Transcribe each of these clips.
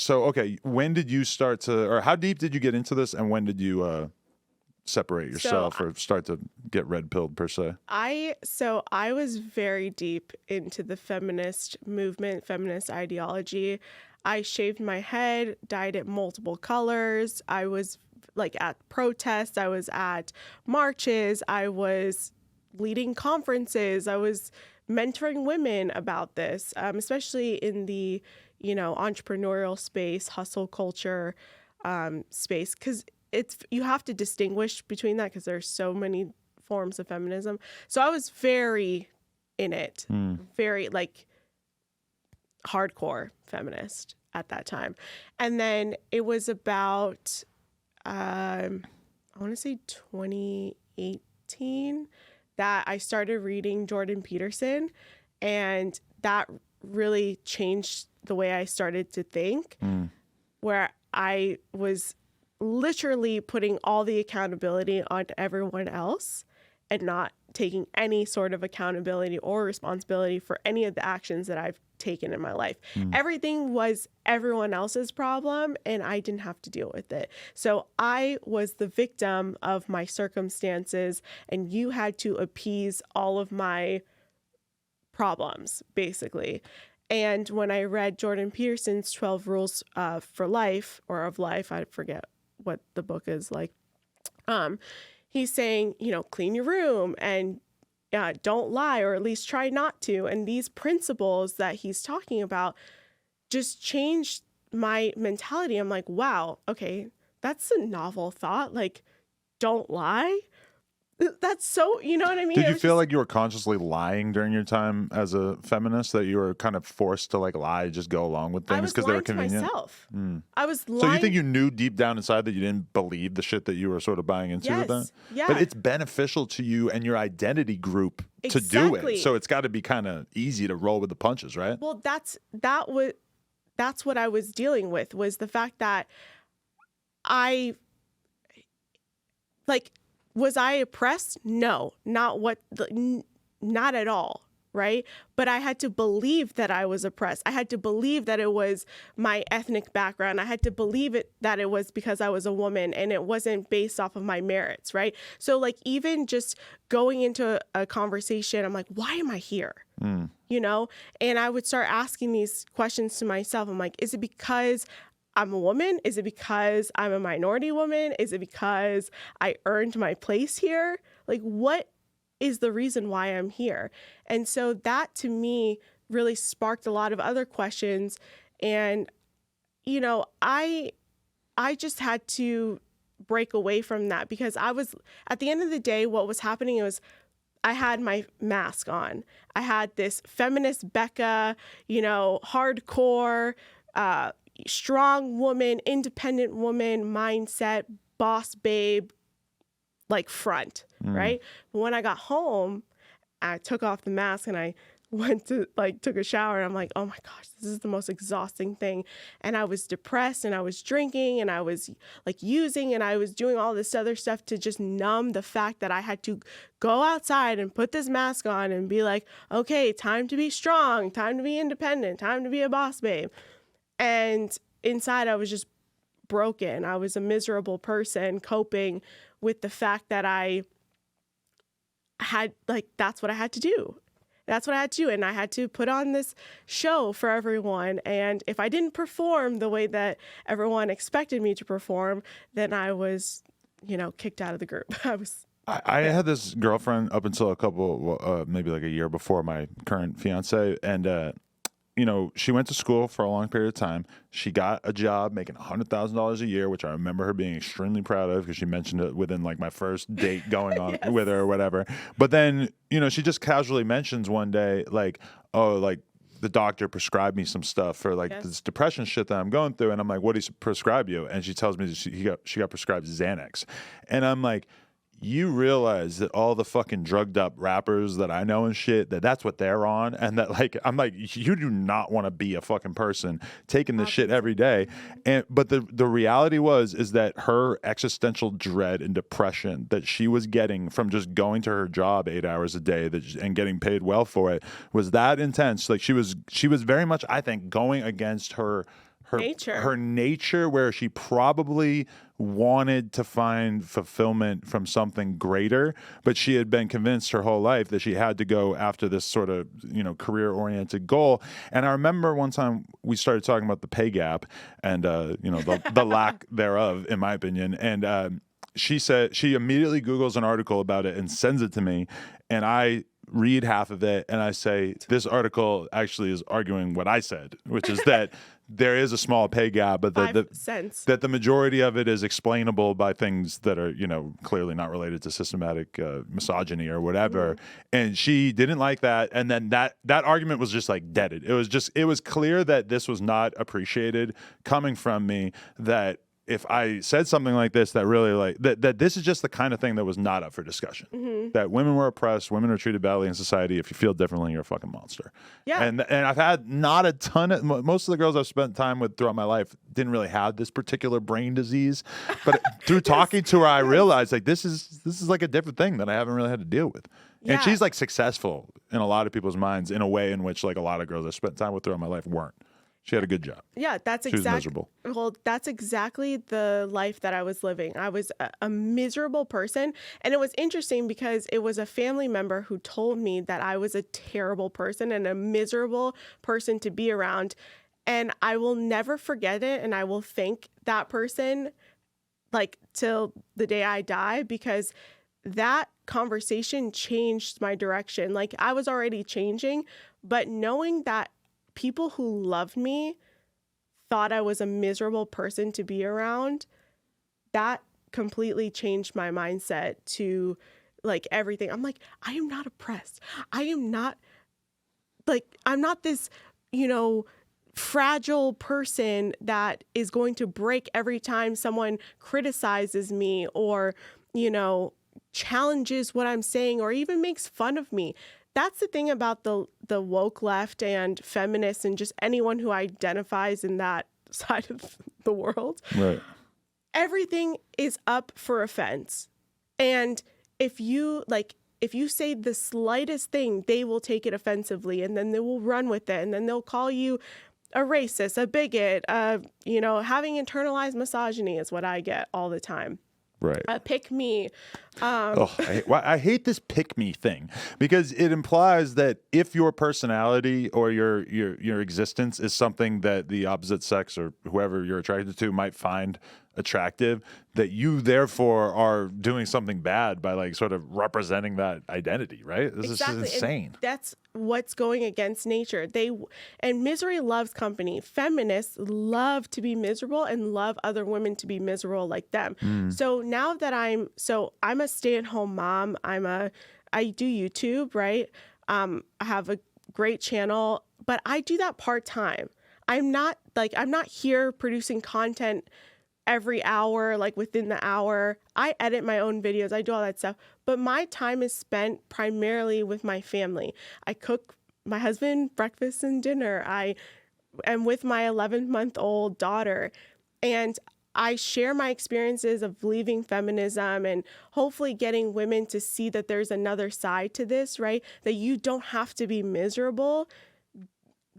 So, okay, when did you start to, or how deep did you get into this, and when did you separate yourself or start to get red pilled per se? I was very deep into the feminist movement, feminist ideology. I shaved my head, dyed it multiple colors. I was like at protests, I was at marches, I was leading conferences, I was mentoring women about this, especially in the, entrepreneurial space, hustle culture space, because you have to distinguish between that because there's so many forms of feminism. So I was very in it, very like hardcore feminist at that time. And then it was about, I want to say 2018 that I started reading Jordan Peterson, and that really changed the way I started to think, where I was literally putting all the accountability on everyone else and not taking any sort of accountability or responsibility for any of the actions that I've taken in my life. Everything was everyone else's problem and I didn't have to deal with it. So I was the victim of my circumstances and you had to appease all of my problems, basically. And when I read Jordan Peterson's 12 Rules for Life, or of Life, I forget what the book is like. He's saying, clean your room and don't lie, or at least try not to. And these principles that he's talking about just changed my mentality. I'm like, wow, okay, that's a novel thought. Like, don't lie. That's so, you know what I mean? Did you feel like you were consciously lying during your time as a feminist, that you were kind of forced to like lie, just go along with things because they were convenient? I was lying. So you think you knew deep down inside that you didn't believe the shit that you were sort of buying into with that? Yeah. But it's beneficial to you and your identity group to do it. So it's got to be kind of easy to roll with the punches, right? Well, that's what I was dealing with, was the fact that was I oppressed? No, not at all, right? But I had to believe that I was oppressed. I had to believe that it was my ethnic background. I had to believe that it was because I was a woman and it wasn't based off of my merits, right? So like even just going into a conversation, I'm like, why am I here? And I would start asking these questions to myself. I'm like, is it because I'm a woman? Is it because I'm a minority woman? Is it because I earned my place here? Like, what is the reason why I'm here? And so that to me really sparked a lot of other questions. And, I just had to break away from that, because I was, at the end of the day, what was happening was I had my mask on. I had this feminist Becca, hardcore, strong woman, independent woman mindset, boss babe, like front, right? But when I got home, I took off the mask and I went to took a shower, and I'm like, oh my gosh, this is the most exhausting thing. And I was depressed and I was drinking and I was using and I was doing all this other stuff to just numb the fact that I had to go outside and put this mask on and be like, okay, time to be strong, time to be independent, time to be a boss babe. And inside I was just broken. I was a miserable person coping with the fact that I had, that's what I had to do. That's what I had to do. And I had to put on this show for everyone. And if I didn't perform the way that everyone expected me to perform, then I was, kicked out of the group. I had this girlfriend up until maybe like a year before my current fiance. And, she went to school for a long period of time. She got a job making $100,000 a year, which I remember her being extremely proud of because she mentioned it within like my first date going on with her or whatever. But then, she just casually mentions one day, like, oh, like the doctor prescribed me some stuff for this depression shit that I'm going through. And I'm like, what did he prescribe you? And she tells me that she got prescribed Xanax. And I'm like, you realize that all the fucking drugged up rappers that I know and shit, that's what they're on. And that I'm like, you do not want to be a fucking person taking this shit every day. But the reality is that her existential dread and depression that she was getting from just going to her job 8 hours a day and getting paid well for it was that intense. Like she was very much, I think, going against her her nature, where she probably wanted to find fulfillment from something greater, but she had been convinced her whole life that she had to go after this sort of, career oriented goal. And I remember one time we started talking about the pay gap and, the lack thereof, in my opinion. And, she said she immediately Googles an article about it and sends it to me. And I read half of it and I say, this article actually is arguing what I said, which is that there is a small pay gap, but that the majority of it is explainable by things that are, clearly not related to systematic misogyny or whatever. And she didn't like that. And then that argument was just like deaded. It was clear that this was not appreciated coming from me, that if I said something like this, that really that this is just the kind of thing that was not up for discussion. That women were oppressed, women are treated badly in society. If you feel differently, you're a fucking monster. Yeah. And I've had not a ton of, most of the girls I've spent time with throughout my life didn't really have this particular brain disease, but through talking to her, I realized like this is like a different thing that I haven't really had to deal with. Yeah. And she's like successful in a lot of people's minds in a way in which like a lot of girls I've spent time with throughout my life weren't. She had a good job. Yeah, she was miserable. Well, that's exactly the life that I was living. I was a miserable person. And it was interesting because it was a family member who told me that I was a terrible person and a miserable person to be around. And I will never forget it. And I will thank that person like till the day I die, because that conversation changed my direction. Like I was already changing, but knowing that people who loved me thought I was a miserable person to be around, that completely changed my mindset to like everything. I'm like, I am not oppressed. I'm not this, fragile person that is going to break every time someone criticizes me or, challenges what I'm saying or even makes fun of me. That's the thing about the woke left and feminists and just anyone who identifies in that side of the world. Right. Everything is up for offense. And if you say the slightest thing, they will take it offensively and then they will run with it. And then they'll call you a racist, a bigot, having internalized misogyny is what I get all the time. Right. Pick me. I hate this pick me thing because it implies that if your personality or your existence is something that the opposite sex or whoever you're attracted to might find attractive, that you therefore are doing something bad by like sort of representing that identity, right? This is insane. And that's what's going against nature. And misery loves company. Feminists love to be miserable and love other women to be miserable like them. So now that I'm a stay-at-home mom, I do YouTube, right? I have a great channel, but I do that part-time. I'm not here producing content every hour, like within the hour. I edit my own videos. I do all that stuff. But my time is spent primarily with my family. I cook my husband breakfast and dinner. I am with my 11-month-old daughter. And I share my experiences of leaving feminism and hopefully getting women to see that there's another side to this, right? That you don't have to be miserable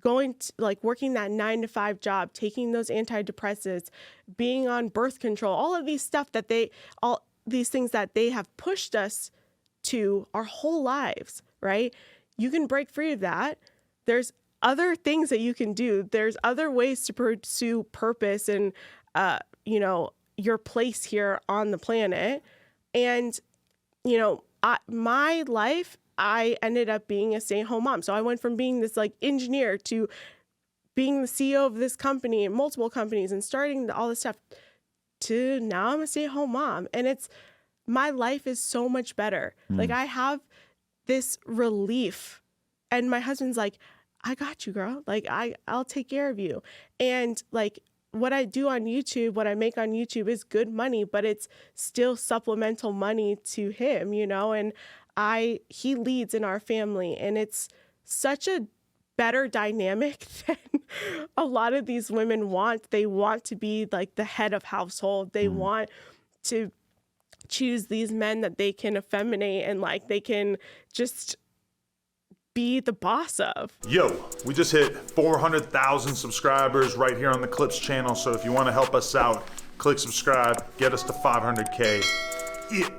going to working that 9-to-5 job, taking those antidepressants, being on birth control, all of these things that they have pushed us to our whole lives, right? You can break free of that. There's other things that you can do. There's other ways to pursue purpose and, your place here on the planet. And, my life, I ended up being a stay-at-home mom. So I went from being this engineer to being the CEO of this company and multiple companies and starting all this stuff to now I'm a stay-at-home mom. And my life is so much better. Like I have this relief and my husband's like, I got you, girl. I'll take care of you. And what I do on YouTube, what I make on YouTube is good money, but it's still supplemental money to him, and he leads in our family, and it's such a better dynamic than a lot of these women want. They want to be the head of household. They want to choose these men that they can effeminate and they can just be the boss of. Yo, we just hit 400,000 subscribers right here on the Clips channel. So if you want to help us out, click subscribe, get us to 500K. Yeah.